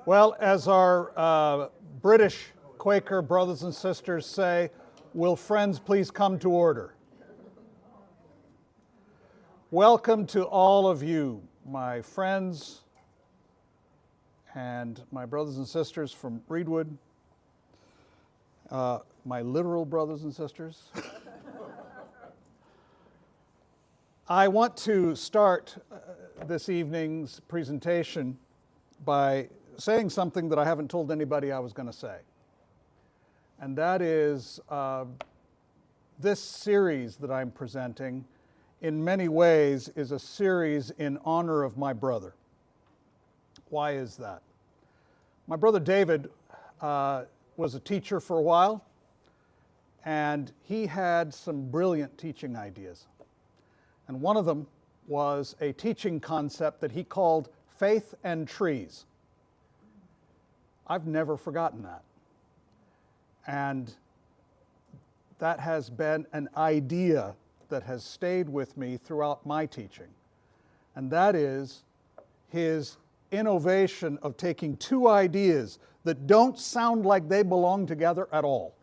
Well, as our British Quaker brothers and sisters say, will friends please come to order? Welcome to all of you, my friends and my brothers and sisters from Reedwood, my literal brothers and sisters. I want to start this evening's presentation by saying something that I haven't told anybody I was going to say. And that is this series that I'm presenting in many ways is a series in honor of my brother. Why is that? My brother David was a teacher for a while, and he had some brilliant teaching ideas. And one of them was a teaching concept that he called faith and trees. I've never forgotten that. And that has been an idea that has stayed with me throughout my teaching. And that is his innovation of taking two ideas that don't sound like they belong together at all,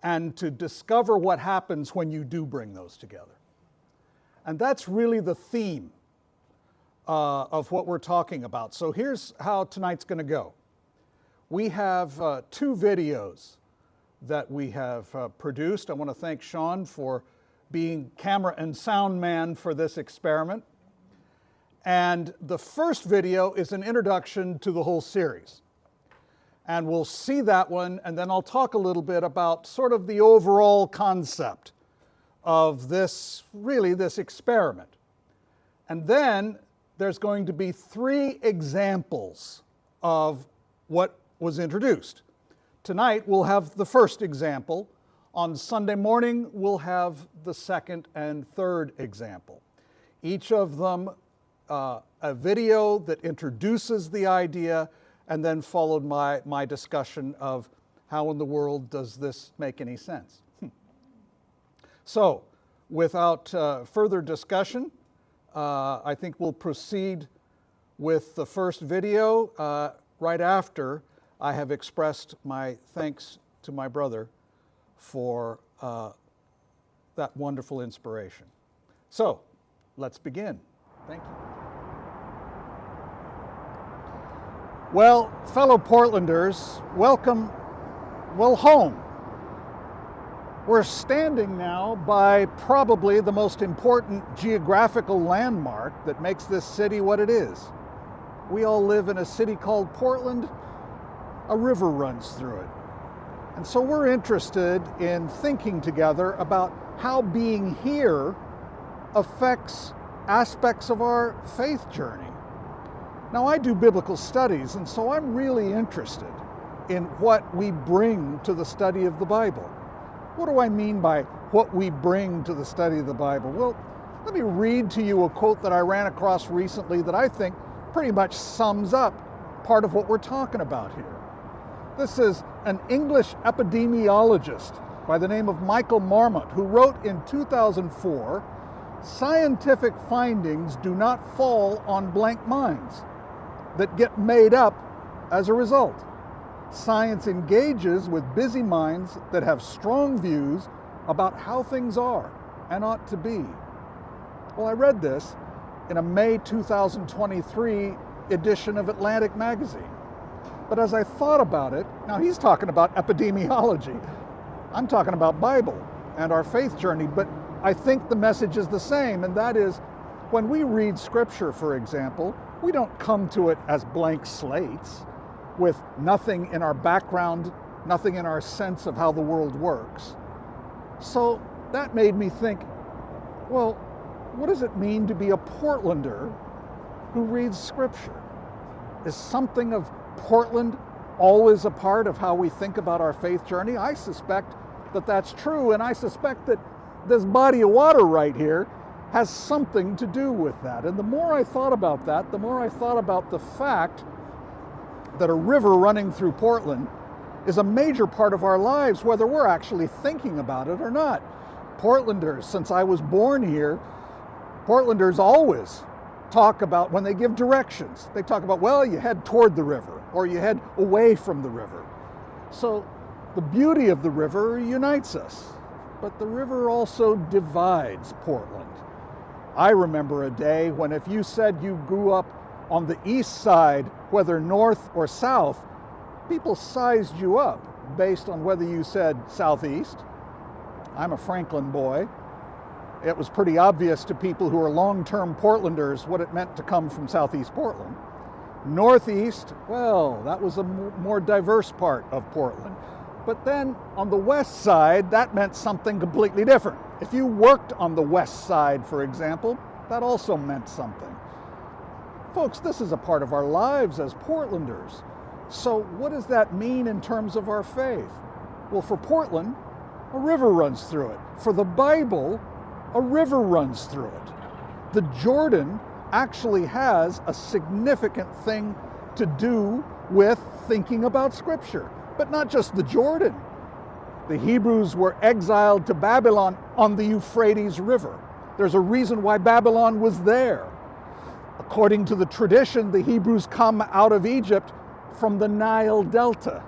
and to discover what happens when you do bring those together. And that's really the theme of what we're talking about. So here's how tonight's going to go. We have two videos that we have produced. I want to thank Sean for being camera and sound man for this experiment. And the first video is an introduction to the whole series. And we'll see that one, and then I'll talk a little bit about sort of the overall concept of this experiment. And then there's going to be three examples of what was introduced. Tonight we'll have the first example. On Sunday morning we'll have the second and third example. Each of them a video that introduces the idea, and then followed my discussion of how in the world does this make any sense. So, without further discussion, I think we'll proceed with the first video right after I have expressed my thanks to my brother for that wonderful inspiration. So, let's begin. Thank you. Well, fellow Portlanders, welcome home. We're standing now by probably the most important geographical landmark that makes this city what it is. We all live in a city called Portland. A river runs through it. And so we're interested in thinking together about how being here affects aspects of our faith journey. Now, I do biblical studies, and so I'm really interested in what we bring to the study of the Bible. What do I mean by what we bring to the study of the Bible? Well, let me read to you a quote that I ran across recently that I think pretty much sums up part of what we're talking about here. This is an English epidemiologist by the name of Michael Marmot, who wrote in 2004, "Scientific findings do not fall on blank minds that get made up as a result. Science engages with busy minds that have strong views about how things are and ought to be." Well, I read this in a May 2023 edition of Atlantic Magazine. But as I thought about it, now he's talking about epidemiology. I'm talking about Bible and our faith journey, but I think the message is the same, and that is when we read Scripture, for example, we don't come to it as blank slates with nothing in our background, nothing in our sense of how the world works. So that made me think, well, what does it mean to be a Portlander who reads Scripture? Is something of Portland always a part of how we think about our faith journey? I suspect that that's true, and I suspect that this body of water right here has something to do with that. And the more I thought about that, the more I thought about the fact that a river running through Portland is a major part of our lives, whether we're actually thinking about it or not. Portlanders, since I was born here, Portlanders always talk about, when they give directions, they talk about, well, you head toward the river or you head away from the river. So the beauty of the river unites us, but the river also divides Portland. I remember a day when if you said you grew up on the east side, whether north or south, people sized you up based on whether you said southeast. I'm a Franklin boy. It was pretty obvious to people who are long-term Portlanders what it meant to come from southeast Portland. Northeast, well, that was a more diverse part of Portland. But then on the west side, that meant something completely different. If you worked on the west side, for example, that also meant something. Folks, this is a part of our lives as Portlanders. So what does that mean in terms of our faith? Well, for Portland, a river runs through it. For the Bible, a river runs through it. The Jordan actually has a significant thing to do with thinking about Scripture. But not just the Jordan. The Hebrews were exiled to Babylon on the Euphrates River. There's a reason why Babylon was there. According to the tradition, the Hebrews come out of Egypt from the Nile Delta.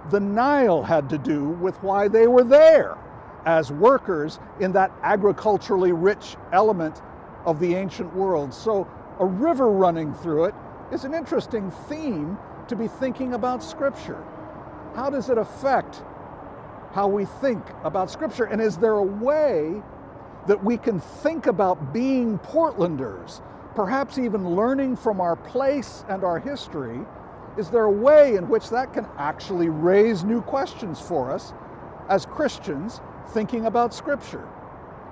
The Nile had to do with why they were there as workers in that agriculturally rich element of the ancient world. So a river running through it is an interesting theme to be thinking about Scripture. How does it affect how we think about Scripture? And is there a way that we can think about being Portlanders, perhaps even learning from our place and our history? Is there a way in which that can actually raise new questions for us as Christians thinking about Scripture?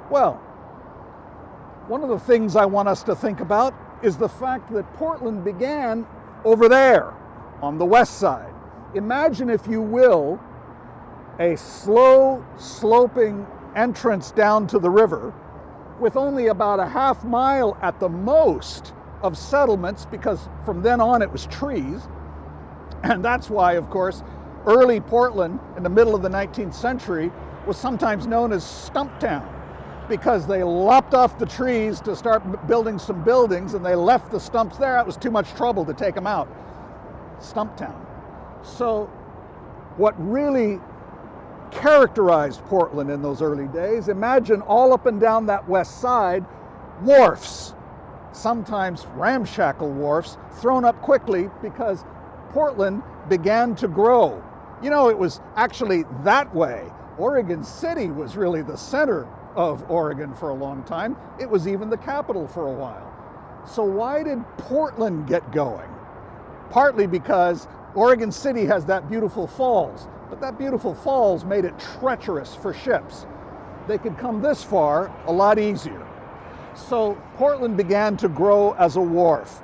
Well, one of the things I want us to think about is the fact that Portland began over there on the west side. Imagine, if you will, a slow sloping entrance down to the river with only about a half mile at the most of settlements, because from then on it was trees. And that's why, of course, early Portland in the middle of the 19th century was sometimes known as Stumptown, because they lopped off the trees to start building some buildings and they left the stumps there. It was too much trouble to take them out. Stumptown. So what really characterized Portland in those early days, imagine all up and down that west side, wharfs, sometimes ramshackle wharfs, thrown up quickly because Portland began to grow. You know, it was actually that way. Oregon City was really the center of Oregon for a long time. It was even the capital for a while. So why did Portland get going? Partly because Oregon City has that beautiful falls, but that beautiful falls made it treacherous for ships. They could come this far a lot easier. So Portland began to grow as a wharf,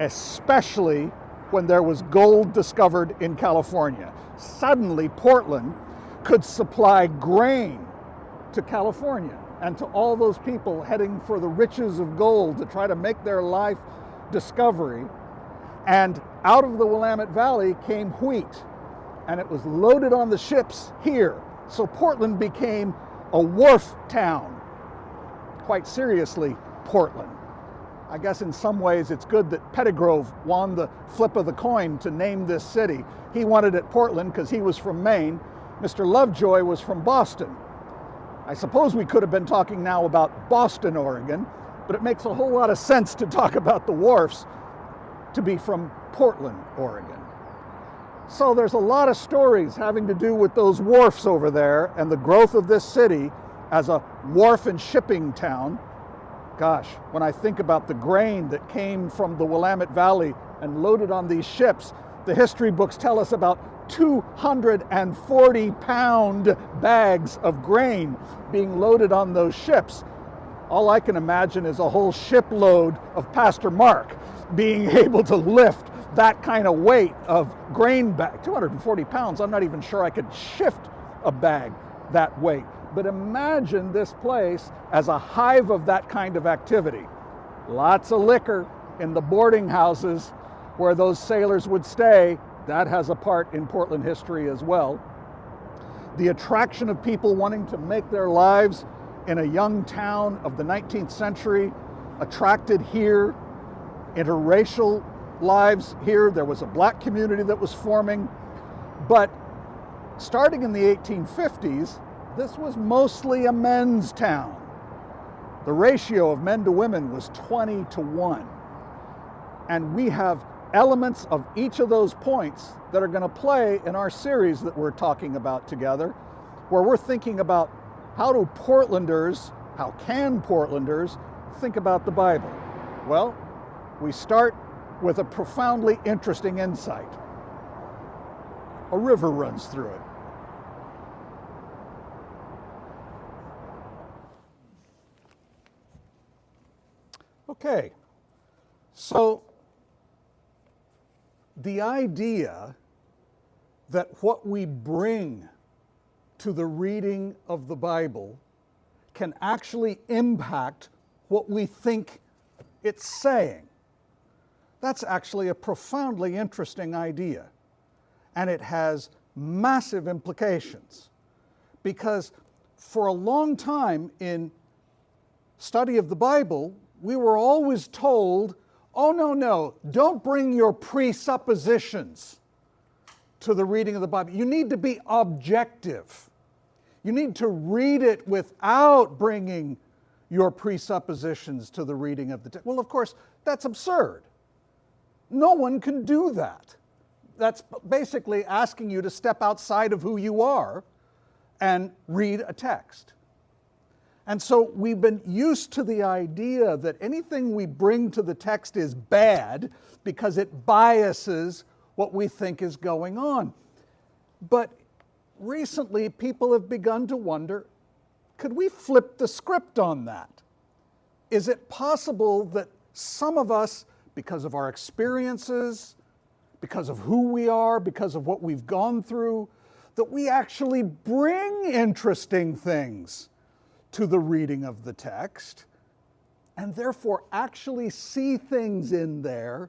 especially when there was gold discovered in California. Suddenly, Portland could supply grain to California and to all those people heading for the riches of gold to try to make their life discovery. And out of the Willamette Valley came wheat, and it was loaded on the ships here. So Portland became a wharf town. Quite seriously, Portland. I guess in some ways it's good that Pettigrove won the flip of the coin to name this city. He wanted it Portland because he was from Maine. Mr. Lovejoy was from Boston. I suppose we could have been talking now about Boston, Oregon, but it makes a whole lot of sense to talk about the wharfs to be from Portland, Oregon. So there's a lot of stories having to do with those wharfs over there and the growth of this city as a wharf and shipping town. Gosh, when I think about the grain that came from the Willamette Valley and loaded on these ships, the history books tell us about 240-pound bags of grain being loaded on those ships. All I can imagine is a whole shipload of Pastor Mark being able to lift that kind of weight of grain bag. 240 pounds, I'm not even sure I could shift a bag that weight. But imagine this place as a hive of that kind of activity. Lots of liquor in the boarding houses where those sailors would stay. That has a part in Portland history as well. The attraction of people wanting to make their lives in a young town of the 19th century attracted here interracial lives here. There was a black community that was forming. But starting in the 1850s, this was mostly a men's town. The ratio of men to women was 20 to 1. And we have elements of each of those points that are going to play in our series that we're talking about together, where we're thinking about how can Portlanders think about the Bible? Well, we start with a profoundly interesting insight. A river runs through it. Okay, so the idea that what we bring to the reading of the Bible can actually impact what we think it's saying, that's actually a profoundly interesting idea. And it has massive implications, because for a long time in study of the Bible, we were always told, oh, no, don't bring your presuppositions to the reading of the Bible. You need to be objective. You need to read it without bringing your presuppositions to the reading of the text. Well, of course, that's absurd. No one can do that. That's basically asking you to step outside of who you are and read a text. And so we've been used to the idea that anything we bring to the text is bad because it biases what we think is going on. But recently, people have begun to wonder, could we flip the script on that? Is it possible that some of us, because of our experiences, because of who we are, because of what we've gone through, that we actually bring interesting things to the reading of the text, and therefore actually see things in there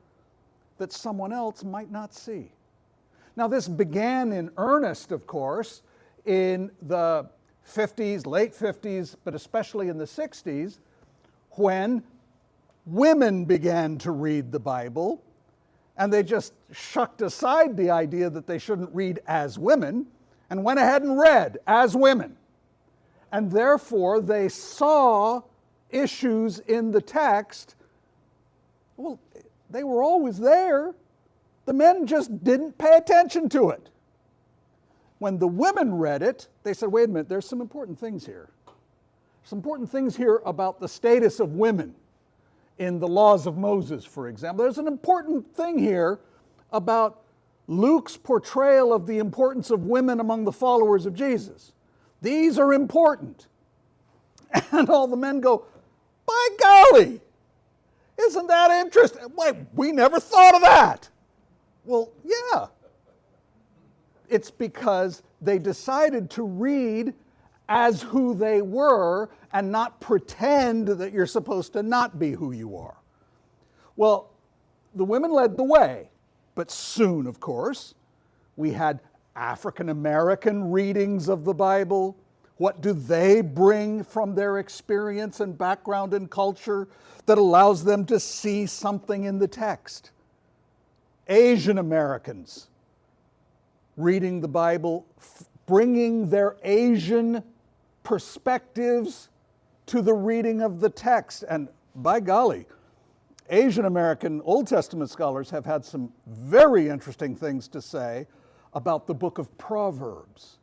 that someone else might not see? Now, this began in earnest, of course, in the 50s, late 50s, but especially in the 60s, when women began to read the Bible, and they just shucked aside the idea that they shouldn't read as women and went ahead and read as women. And therefore, they saw issues in the text. Well, they were always there. The men just didn't pay attention to it. When the women read it, they said, wait a minute, there's some important things here. Some important things here about the status of women in the laws of Moses, for example. There's an important thing here about Luke's portrayal of the importance of women among the followers of Jesus. These are important. And all the men go, by golly, isn't that interesting? Wait, we never thought of that. Well, yeah. It's because they decided to read as who they were and not pretend that you're supposed to not be who you are. Well, the women led the way, but soon, of course, we had African American readings of the Bible. What do they bring from their experience and background and culture that allows them to see something in the text? Asian Americans reading the Bible, bringing their Asian perspectives to the reading of the text. And by golly, Asian American Old Testament scholars have had some very interesting things to say about the book of Proverbs,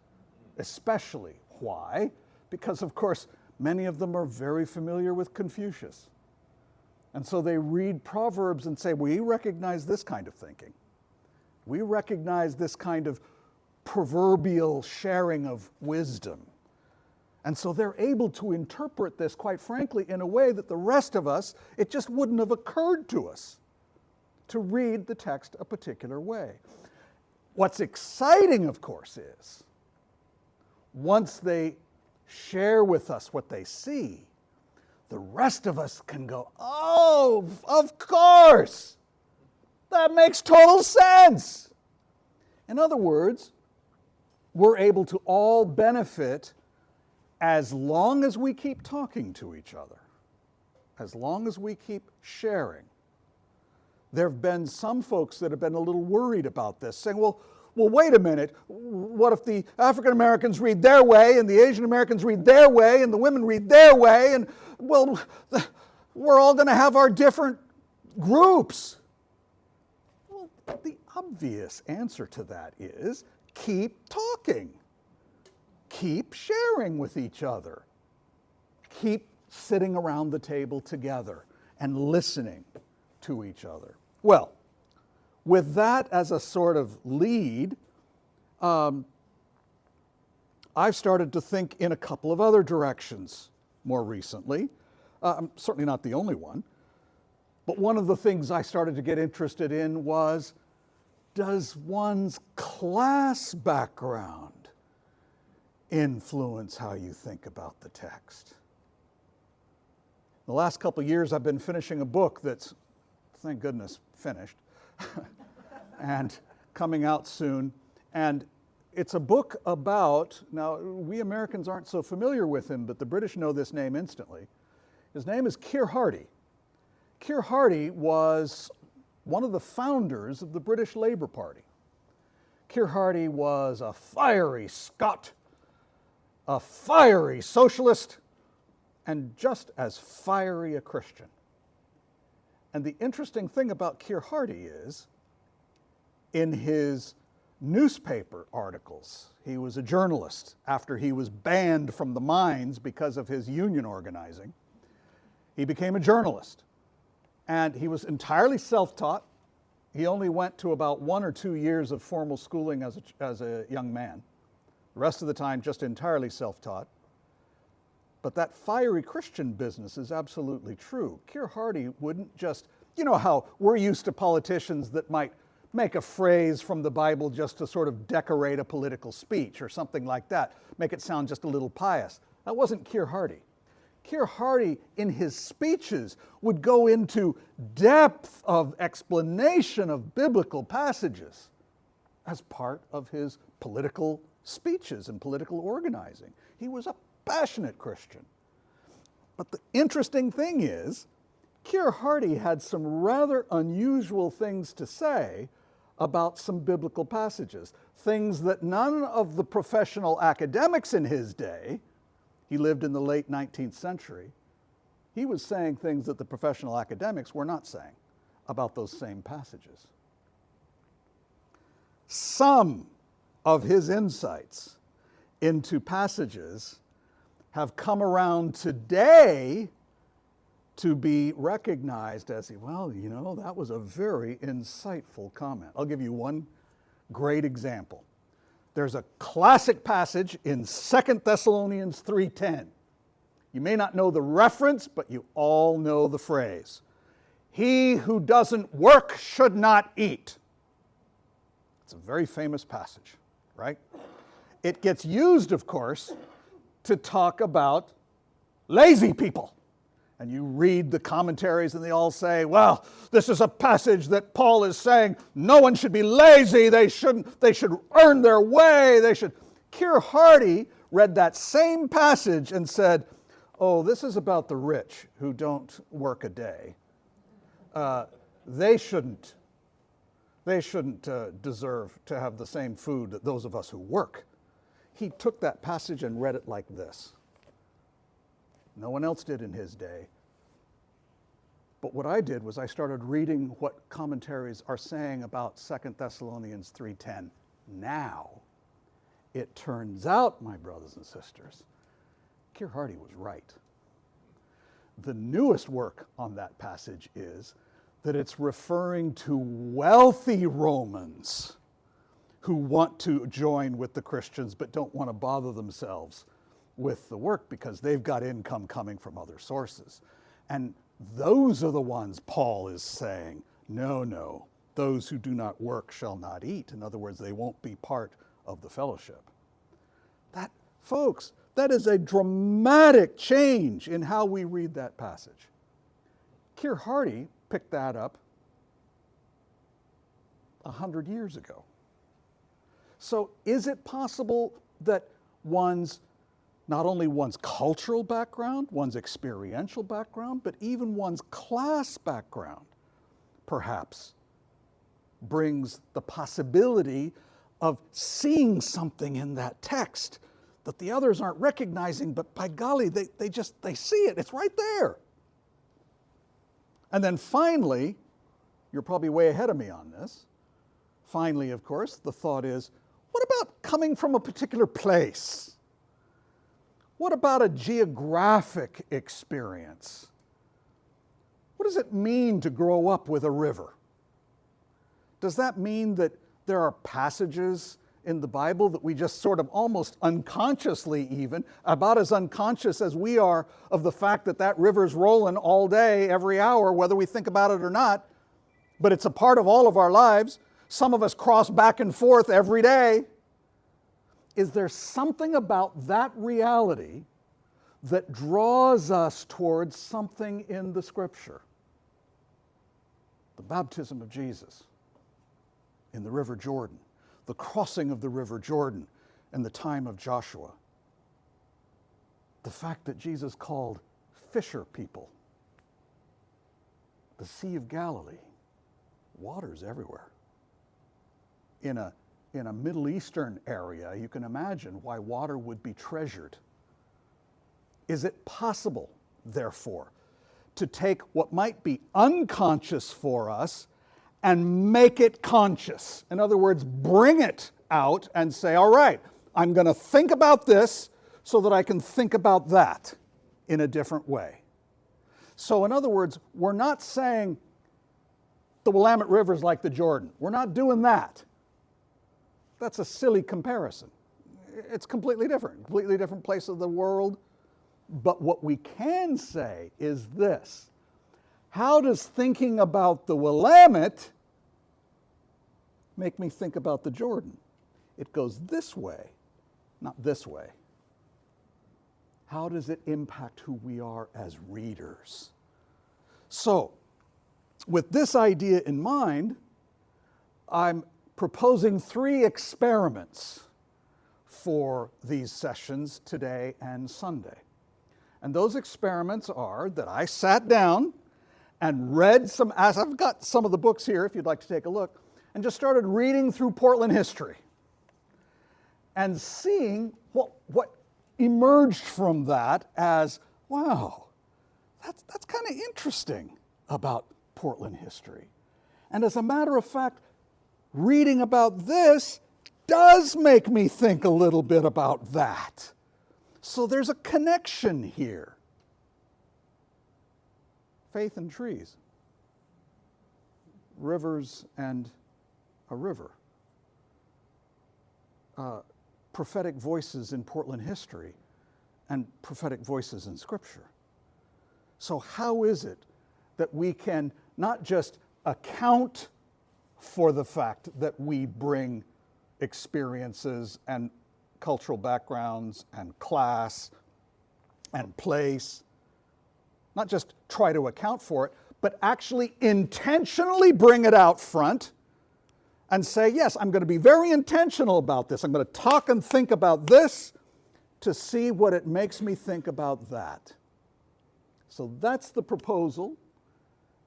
especially. Why? Because, of course, many of them are very familiar with Confucius. And so they read Proverbs and say, we recognize this kind of thinking. We recognize this kind of proverbial sharing of wisdom. And so they're able to interpret this, quite frankly, in a way that the rest of us, it just wouldn't have occurred to us to read the text a particular way. What's exciting, of course, is once they share with us what they see, the rest of us can go, oh, of course, that makes total sense. In other words, we're able to all benefit as long as we keep talking to each other, as long as we keep sharing. There have been some folks that have been a little worried about this, saying, well, wait a minute. What if the African Americans read their way and the Asian Americans read their way and the women read their way? And, well, we're all going to have our different groups. Well, the obvious answer to that is keep talking. Keep sharing with each other. Keep sitting around the table together and listening to each other. Well, with that as a sort of lead, I've started to think in a couple of other directions more recently. I'm certainly not the only one. But one of the things I started to get interested in was, does one's class background influence how you think about the text? The last couple of years I've been finishing a book that's, thank goodness, finished and coming out soon. And it's a book about, now we Americans aren't so familiar with him, but the British know this name instantly. His name is Keir Hardie. Keir Hardie was one of the founders of the British Labour Party. Keir Hardie was a fiery Scot, a fiery socialist, and just as fiery a Christian. And the interesting thing about Keir Hardie is, in his newspaper articles, he was a journalist after he was banned from the mines because of his union organizing. He became a journalist. And he was entirely self-taught. He only went to about 1 or 2 years of formal schooling as a young man. The rest of the time, just entirely self-taught. But that fiery Christian business is absolutely true. Keir Hardie wouldn't just, you know how we're used to politicians that might make a phrase from the Bible just to sort of decorate a political speech or something like that, make it sound just a little pious. That wasn't Keir Hardie. Keir Hardie, in his speeches, would go into depth of explanation of biblical passages as part of his political speeches and political organizing. He was a passionate Christian. But the interesting thing is, Keir Hardie had some rather unusual things to say about some biblical passages, things that none of the professional academics in his day, he lived in the late 19th century, he was saying things that the professional academics were not saying about those same passages. Some of his insights into passages have come around today to be recognized as, well, you know, that was a very insightful comment. I'll give you one great example. There's a classic passage in 2 Thessalonians 3:10. You may not know the reference, but you all know the phrase. He who doesn't work should not eat. It's a very famous passage, right? It gets used, of course, to talk about lazy people. And you read the commentaries and they all say, well, this is a passage that Paul is saying no one should be lazy, they should earn their way, Keir Hardie read that same passage and said, oh, this is about the rich who don't work a day. They shouldn't deserve to have the same food that those of us who work. He took that passage and read it like this. No one else did in his day. But what I did was I started reading what commentaries are saying about 2 Thessalonians 3:10 now. It turns out, my brothers and sisters, Keir Hardie was right. The newest work on that passage is that it's referring to wealthy Romans who want to join with the Christians but don't want to bother themselves with the work because they've got income coming from other sources. And those are the ones Paul is saying, no, those who do not work shall not eat. In other words, they won't be part of the fellowship. That, folks, that is a dramatic change in how we read that passage. Keir Hardie picked that up 100 years ago. So is it possible that not only one's cultural background, one's experiential background, but even one's class background perhaps, brings the possibility of seeing something in that text that the others aren't recognizing, but by golly, they see it. It's right there. And then finally, you're probably way ahead of me on this. Finally, of course, the thought is, what about coming from a particular place? What about a geographic experience? What does it mean to grow up with a river? Does that mean that there are passages in the Bible that we just sort of almost unconsciously even, about as unconscious as we are of the fact that that river's rolling all day, every hour, whether we think about it or not, but it's a part of all of our lives. Some of us cross back and forth every day. Is there something about that reality that draws us towards something in the Scripture? The baptism of Jesus in the River Jordan, the crossing of the River Jordan in the time of Joshua, the fact that Jesus called fisher people, the Sea of Galilee, water's everywhere. In a Middle Eastern area, you can imagine why water would be treasured. Is it possible, therefore, to take what might be unconscious for us and make it conscious? In other words, bring it out and say, all right, I'm going to think about this so that I can think about that in a different way. So in other words, we're not saying the Willamette River is like the Jordan. We're not doing that. That's a silly comparison. It's completely different place of the world. But what we can say is this: how does thinking about the Willamette make me think about the Jordan? It goes this way, not this way. How does it impact who we are as readers? So, with this idea in mind, I'm proposing 3 experiments for these sessions today and Sunday. And those experiments are that I sat down and read as I've got some of the books here if you'd like to take a look, and just started reading through Portland history and seeing what emerged from that as, wow, that's kind of interesting about Portland history. And as a matter of fact, reading about this does make me think a little bit about that. So there's a connection here. Faith and trees, rivers and a river, prophetic voices in Portland history and prophetic voices in Scripture. So how is it that we can not just account for the fact that we bring experiences and cultural backgrounds and class and place, not just try to account for it, but actually intentionally bring it out front and say, yes, I'm going to be very intentional about this. I'm going to talk and think about this to see what it makes me think about that. So that's the proposal.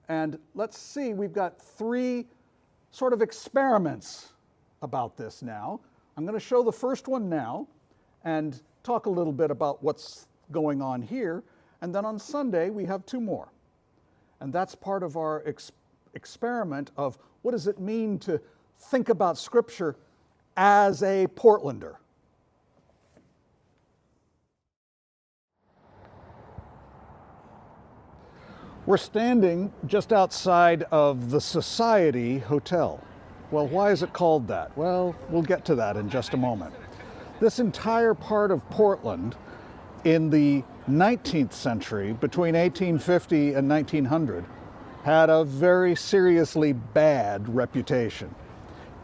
And let's see, we've got 3 sort of experiments about this now. I'm going to show the first one now and talk a little bit about what's going on here. And then on Sunday, we have 2 more. And that's part of our experiment of what does it mean to think about Scripture as a Portlander. We're standing just outside of the Society Hotel. Well, why is it called that? Well, we'll get to that in just a moment. This entire part of Portland in the 19th century, between 1850 and 1900, had a very seriously bad reputation.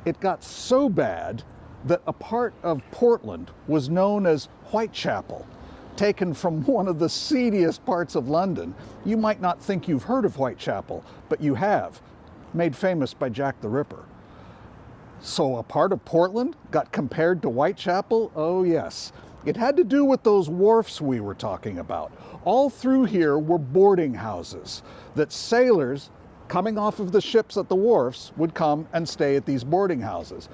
It got so bad that a part of Portland was known as Whitechapel, taken from one of the seediest parts of London. You might not think you've heard of Whitechapel, but you have, made famous by Jack the Ripper. So a part of Portland got compared to Whitechapel? Oh yes. It had to do with those wharfs we were talking about. All through here were boarding houses that sailors coming off of the ships at the wharfs would come and stay at these boarding houses.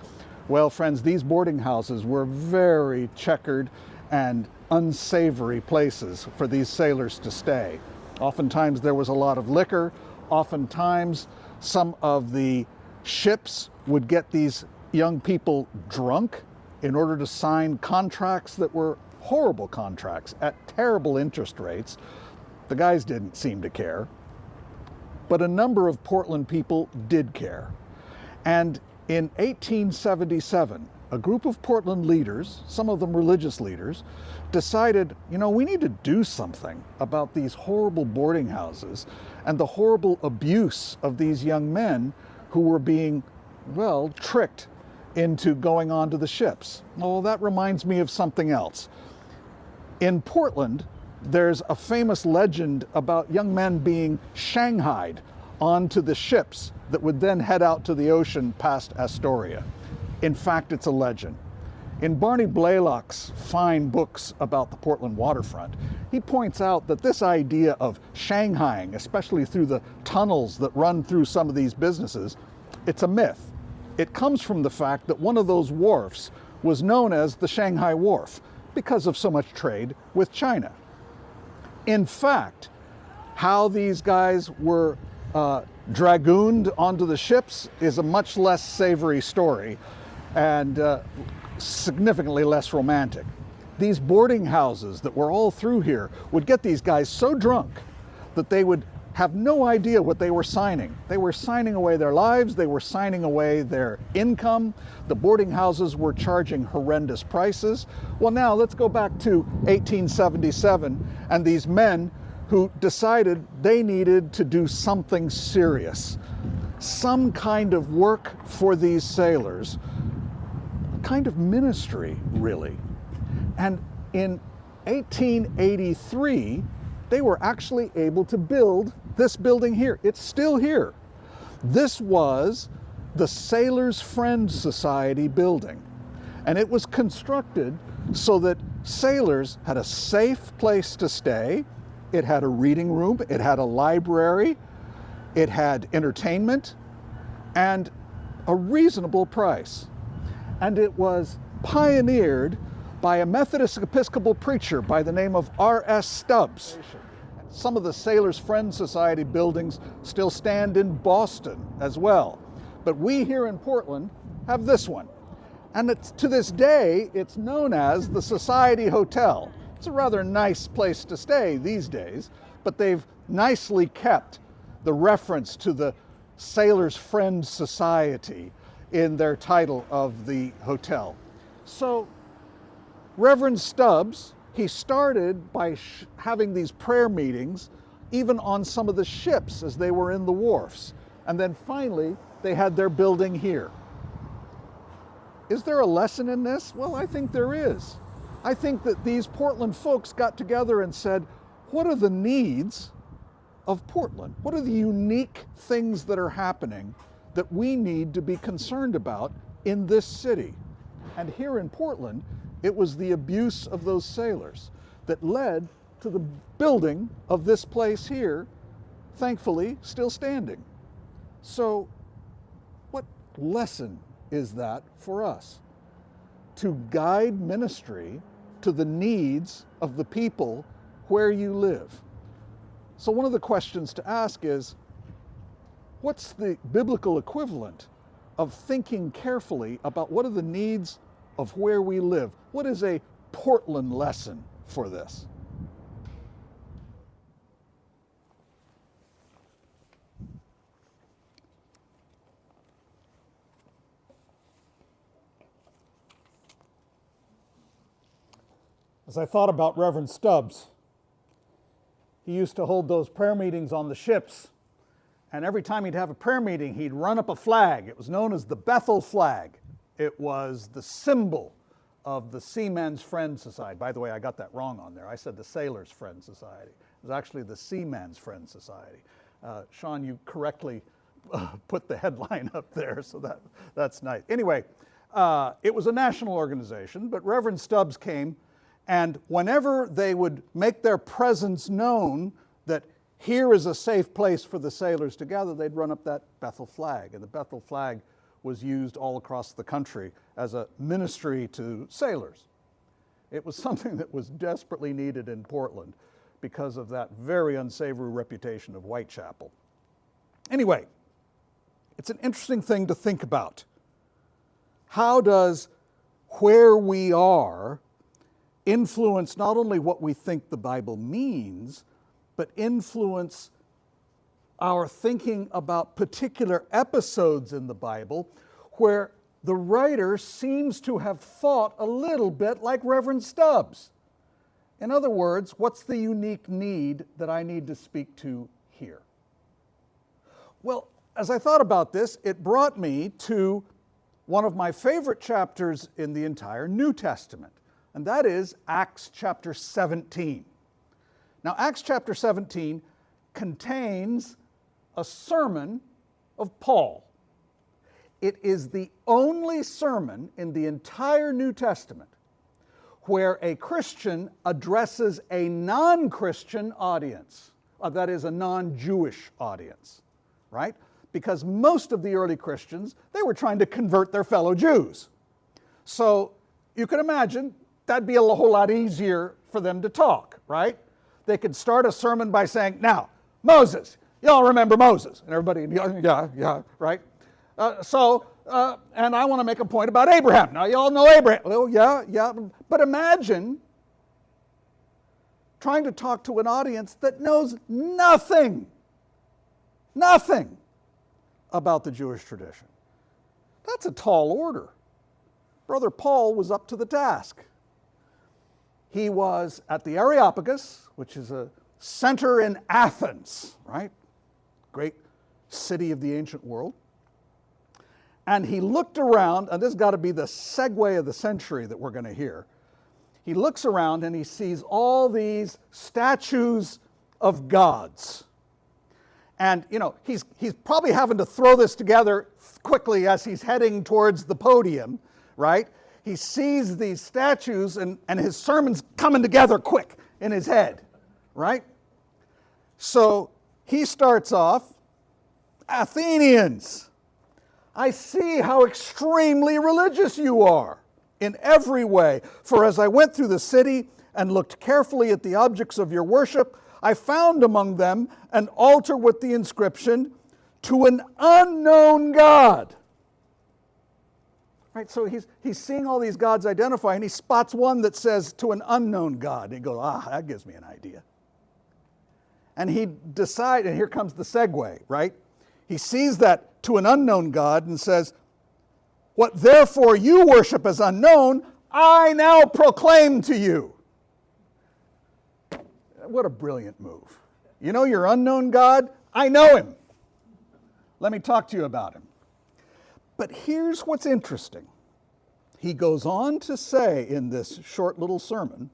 Well, friends, these boarding houses were very checkered and unsavory places for these sailors to stay. Oftentimes there was a lot of liquor. Oftentimes some of the ships would get these young people drunk in order to sign contracts that were horrible contracts at terrible interest rates. The guys didn't seem to care, but a number of Portland people did care. And in 1877, a group of Portland leaders, some of them religious leaders, decided, we need to do something about these horrible boarding houses and the horrible abuse of these young men who were being, tricked into going onto the ships. Oh, that reminds me of something else. In Portland, there's a famous legend about young men being shanghaied onto the ships that would then head out to the ocean past Astoria. In fact, it's a legend. In Barney Blaylock's fine books about the Portland waterfront, he points out that this idea of shanghaiing, especially through the tunnels that run through some of these businesses, it's a myth. It comes from the fact that one of those wharfs was known as the Shanghai Wharf because of so much trade with China. In fact, how these guys were dragooned onto the ships is a much less savory story and significantly less romantic. These boarding houses that were all through here would get these guys so drunk that they would have no idea what they were signing. They were signing away their lives, they were signing away their income. The boarding houses were charging horrendous prices. Well, now let's go back to 1877 and these men who decided they needed to do something serious, some kind of work for these sailors, a kind of ministry, really. And in 1883, they were actually able to build this building here. It's still here. This was the Sailors' Friend Society building. And it was constructed so that sailors had a safe place to stay. It had a reading room, it had a library, it had entertainment, and a reasonable price. And it was pioneered by a Methodist Episcopal preacher by the name of R.S. Stubbs. Some of the Sailors' Friend Society buildings still stand in Boston as well. But we here in Portland have this one. And to this day, it's known as the Society Hotel. It's a rather nice place to stay these days, but they've nicely kept the reference to the Sailors' Friend Society in their title of the hotel. So Reverend Stubbs, he started by having these prayer meetings even on some of the ships as they were in the wharfs. And then finally, they had their building here. Is there a lesson in this? Well, I think there is. I think that these Portland folks got together and said, what are the needs of Portland? What are the unique things that are happening that we need to be concerned about in this city? And here in Portland, it was the abuse of those sailors that led to the building of this place here, thankfully still standing. So what lesson is that for us? To guide ministry to the needs of the people where you live. So one of the questions to ask is, what's the biblical equivalent of thinking carefully about what are the needs of where we live? What is a Portland lesson for this? As I thought about Reverend Stubbs, he used to hold those prayer meetings on the ships, and every time he'd have a prayer meeting, he'd run up a flag. It was known as the Bethel flag. It was the symbol of the Seamen's Friend Society. By the way, I got that wrong on there. I said the Sailors' Friend Society. It was actually the Seamen's Friend Society. Sean, you correctly put the headline up there, so that's nice. Anyway, it was a national organization, but Reverend Stubbs came, and whenever they would make their presence known that here is a safe place for the sailors to gather, they'd run up that Bethel flag. And the Bethel flag was used all across the country as a ministry to sailors. It was something that was desperately needed in Portland because of that very unsavory reputation of Whitechapel. Anyway, it's an interesting thing to think about. How does where we are influence not only what we think the Bible means, but influence our thinking about particular episodes in the Bible where the writer seems to have thought a little bit like Reverend Stubbs? In other words, what's the unique need that I need to speak to here? Well, as I thought about this, it brought me to one of my favorite chapters in the entire New Testament, and that is Acts chapter 17. Now, Acts chapter 17 contains a sermon of Paul. It is the only sermon in the entire New Testament where a Christian addresses a non-Christian audience, that is, a non-Jewish audience, right? Because most of the early Christians, they were trying to convert their fellow Jews. So you can imagine that'd be a whole lot easier for them to talk, right? They could start a sermon by saying, now, Moses, y'all remember Moses? And everybody, yeah, right? And I want to make a point about Abraham. Now, y'all know Abraham. Well, yeah. But imagine trying to talk to an audience that knows nothing about the Jewish tradition. That's a tall order. Brother Paul was up to the task. He was at the Areopagus, which is a center in Athens, right? Great city of the ancient world. And he looked around, and this has got to be the segue of the century that we're going to hear. He looks around and he sees all these statues of gods. And, you know, he's probably having to throw this together quickly as he's heading towards the podium, right? He sees these statues and his sermon's coming together quick in his head, right? So he starts off, Athenians, I see how extremely religious you are in every way. For as I went through the city and looked carefully at the objects of your worship, I found among them an altar with the inscription, to an unknown God. Right, so he's seeing all these gods identified, and he spots one that says, to an unknown God. And he goes, that gives me an idea. And he decides, and here comes the segue, right? He sees that to an unknown God and says, what therefore you worship as unknown, I now proclaim to you. What a brilliant move. You know your unknown God? I know him. Let me talk to you about him. But here's what's interesting. He goes on to say in this short little sermon,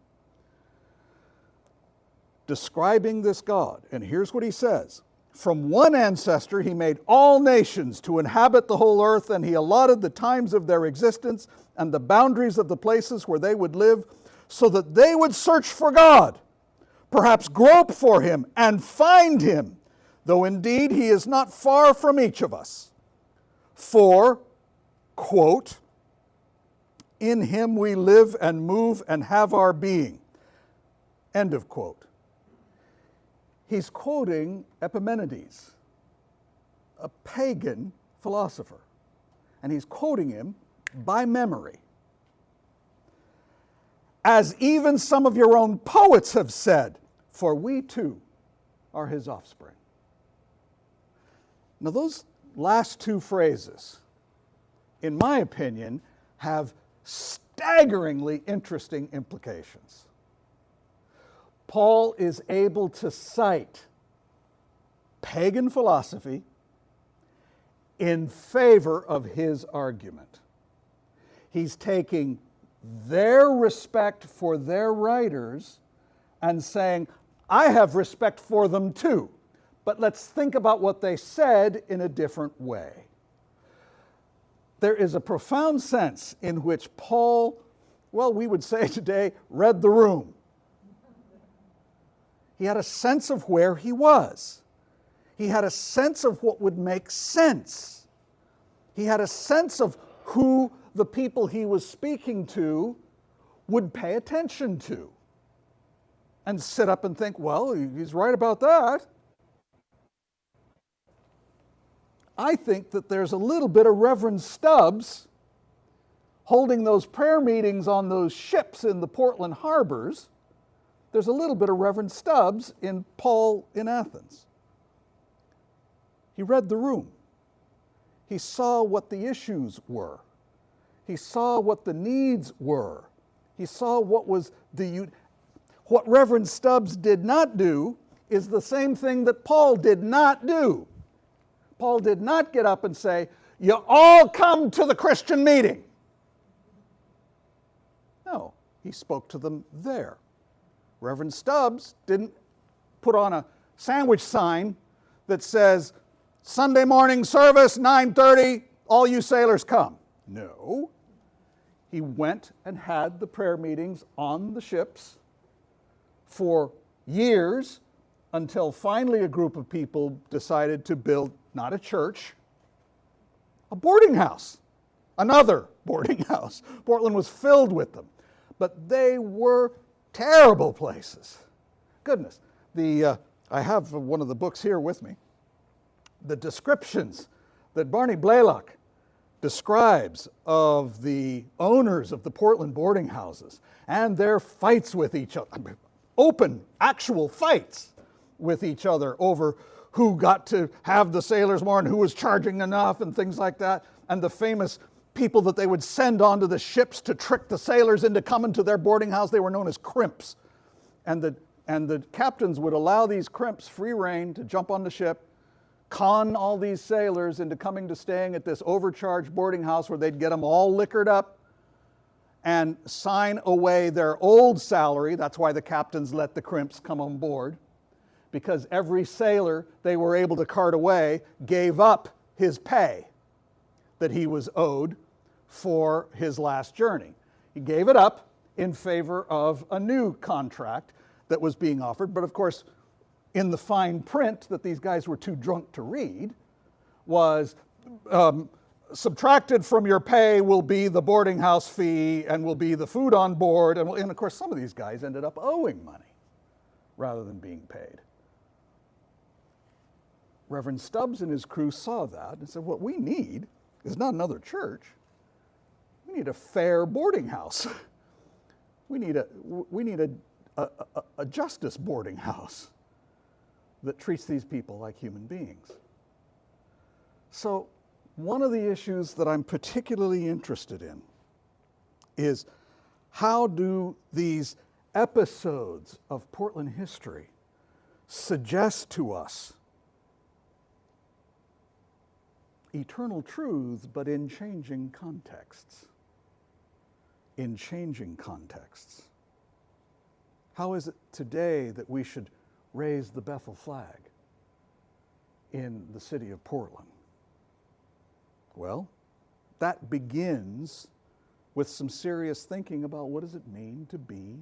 describing this God, and here's what he says. From one ancestor he made all nations to inhabit the whole earth, and he allotted the times of their existence and the boundaries of the places where they would live, so that they would search for God, perhaps grope for him and find him, though indeed he is not far from each of us. For, quote, in him we live and move and have our being, end of quote. He's quoting Epimenides, a pagan philosopher, and he's quoting him by memory. As even some of your own poets have said, for we too are his offspring. Now those last two phrases, in my opinion, have staggeringly interesting implications. Paul is able to cite pagan philosophy in favor of his argument. He's taking their respect for their writers and saying, I have respect for them too, but let's think about what they said in a different way. There is a profound sense in which Paul, well, we would say today, read the room. He had a sense of where he was. He had a sense of what would make sense. He had a sense of who the people he was speaking to would pay attention to. And sit up and think, well, he's right about that. I think that there's a little bit of Reverend Stubbs holding those prayer meetings on those ships in the Portland harbors. There's a little bit of Reverend Stubbs in Paul in Athens. He read the room. He saw what the issues were. He saw what the needs were. He saw what was what Reverend Stubbs did not do is the same thing that Paul did not do. Paul did not get up and say, you all come to the Christian meeting. No, he spoke to them there. Reverend Stubbs didn't put on a sandwich sign that says, Sunday morning service, 9:30, all you sailors come. No. He went and had the prayer meetings on the ships for years until finally a group of people decided to build not a church, a boarding house, another boarding house. Portland was filled with them, but they were terrible places. Goodness, I have one of the books here with me. The descriptions that Barney Blaylock describes of the owners of the Portland boarding houses and their fights with each other, open, actual fights with each other over who got to have the sailors more and who was charging enough and things like that, and the famous people that they would send onto the ships to trick the sailors into coming to their boarding house. They were known as crimps. And the captains would allow these crimps free rein to jump on the ship, con all these sailors into coming to staying at this overcharged boarding house where they'd get them all liquored up and sign away their old salary. That's why the captains let the crimps come on board, because every sailor they were able to cart away gave up his pay that he was owed for his last journey. He gave it up in favor of a new contract that was being offered, but of course, in the fine print that these guys were too drunk to read was subtracted from your pay will be the boarding house fee and will be the food on board. And of course, some of these guys ended up owing money rather than being paid. Reverend Stubbs and his crew saw that and said, what we need is not another church. We need a fair boarding house. We need a justice boarding house that treats these people like human beings. So one of the issues that I'm particularly interested in is how do these episodes of Portland history suggest to us eternal truths, but in changing contexts? In changing contexts. How is it today that we should raise the Bethel flag in the city of Portland? Well, that begins with some serious thinking about what does it mean to be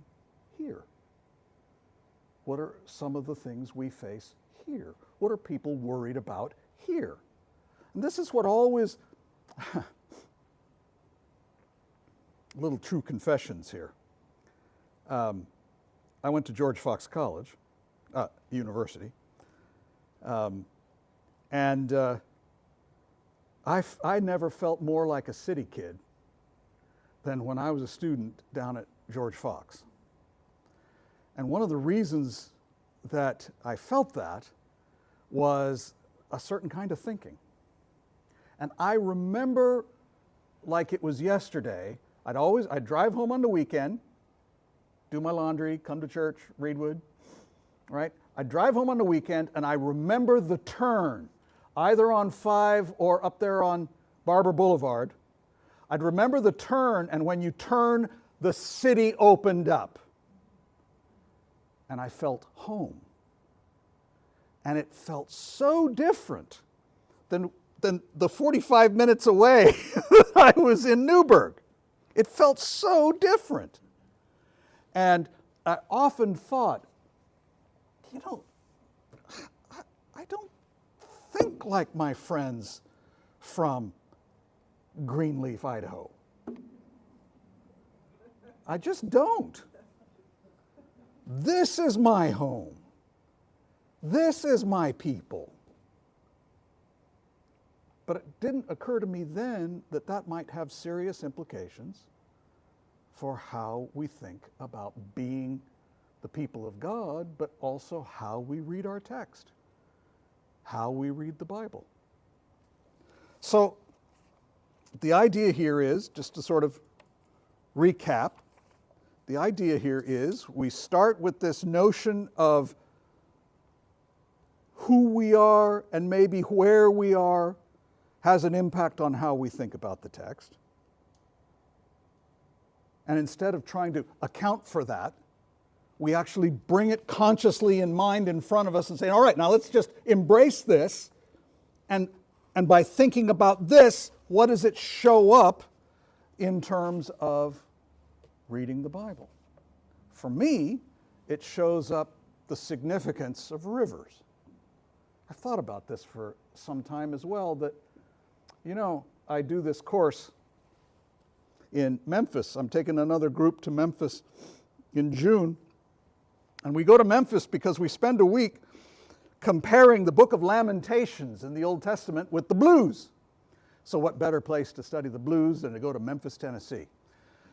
here? What are some of the things we face here? What are people worried about here? And this is what always, little true confessions here. I went to George Fox College, University, and I never felt more like a city kid than when I was a student down at George Fox. And one of the reasons that I felt that was a certain kind of thinking. And I remember like it was yesterday, I'd drive home on the weekend, do my laundry, come to church, Reedwood, right? I'd drive home on the weekend and I remember the turn, either on 5 or up there on Barber Boulevard. I'd remember the turn, and when you turn, the city opened up. And I felt home. And it felt so different than the 45 minutes away that I was in Newburgh. It felt so different. And I often thought, you know, I don't think like my friends from Greenleaf, Idaho. I just don't. This is my home. This is my people. But it didn't occur to me then that that might have serious implications for how we think about being the people of God, but also how we read our text, how we read the Bible. So the idea here is, just to sort of recap, the idea here is we start with this notion of who we are and maybe where we are has an impact on how we think about the text. And instead of trying to account for that, we actually bring it consciously in mind in front of us and say, all right, now let's just embrace this. And by thinking about this, what does it show up in terms of reading the Bible? For me, it shows up the significance of rivers. I've thought about this for some time as well, that, you know, I do this course in Memphis. I'm taking another group to Memphis in June. And we go to Memphis because we spend a week comparing the book of Lamentations in the Old Testament with the blues. So what better place to study the blues than to go to Memphis, Tennessee?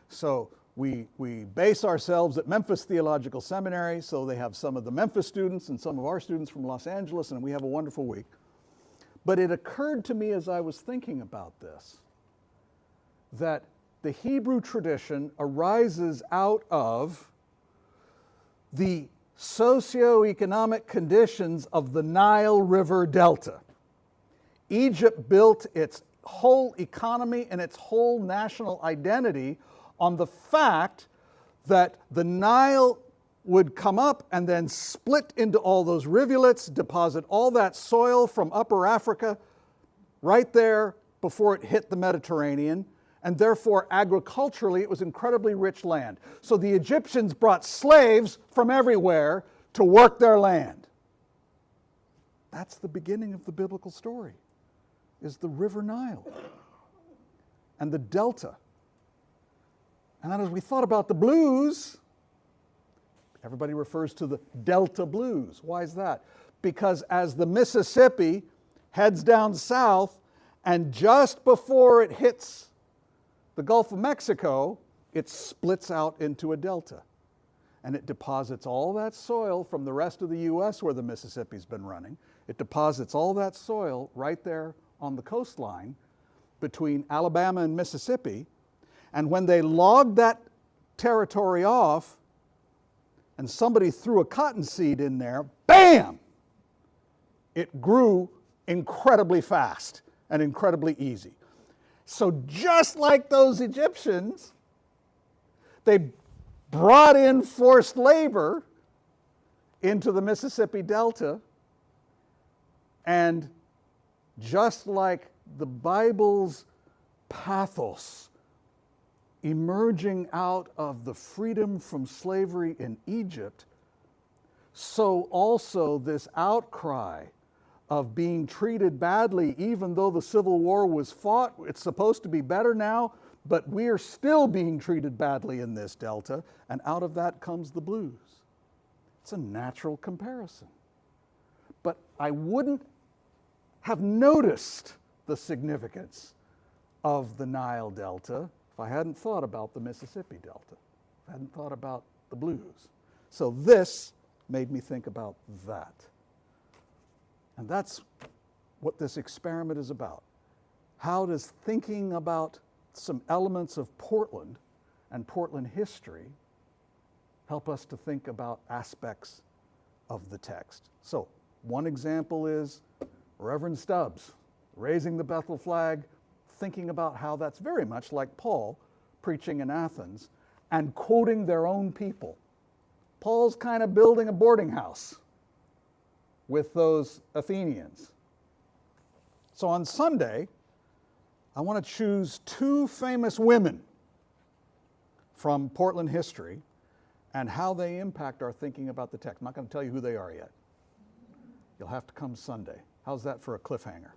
So we base ourselves at Memphis Theological Seminary, so they have some of the Memphis students and some of our students from Los Angeles, and we have a wonderful week. But it occurred to me as I was thinking about this that the Hebrew tradition arises out of the socioeconomic conditions of the Nile River Delta. Egypt built its whole economy and its whole national identity on the fact that the Nile would come up and then split into all those rivulets, deposit all that soil from Upper Africa right there before it hit the Mediterranean, and therefore agriculturally it was incredibly rich land. So the Egyptians brought slaves from everywhere to work their land. That's the beginning of the biblical story, is the River Nile and the Delta. And then as we thought about the blues, everybody refers to the Delta blues. Why is that? Because as the Mississippi heads down south, and just before it hits the Gulf of Mexico, it splits out into a delta. And it deposits all that soil from the rest of the U.S. where the Mississippi's been running. It deposits all that soil right there on the coastline between Alabama and Mississippi. And when they logged that territory off and somebody threw a cotton seed in there, bam! It grew incredibly fast and incredibly easy. So just like those Egyptians, they brought in forced labor into the Mississippi Delta, and just like the Bible's pathos emerging out of the freedom from slavery in Egypt, so also this outcry of being treated badly, even though the Civil War was fought, it's supposed to be better now, but we are still being treated badly in this delta, and out of that comes the blues. It's a natural comparison. But I wouldn't have noticed the significance of the Nile Delta if I hadn't thought about the Mississippi Delta, if I hadn't thought about the blues. So this made me think about that. And that's what this experiment is about. How does thinking about some elements of Portland and Portland history help us to think about aspects of the text? So one example is Reverend Stubbs raising the Bethel flag, thinking about how that's very much like Paul preaching in Athens and quoting their own people. Paul's kind of building a boarding house with those Athenians. So on Sunday, I want to choose two famous women from Portland history and how they impact our thinking about the text. I'm not going to tell you who they are yet. You'll have to come Sunday. How's that for a cliffhanger?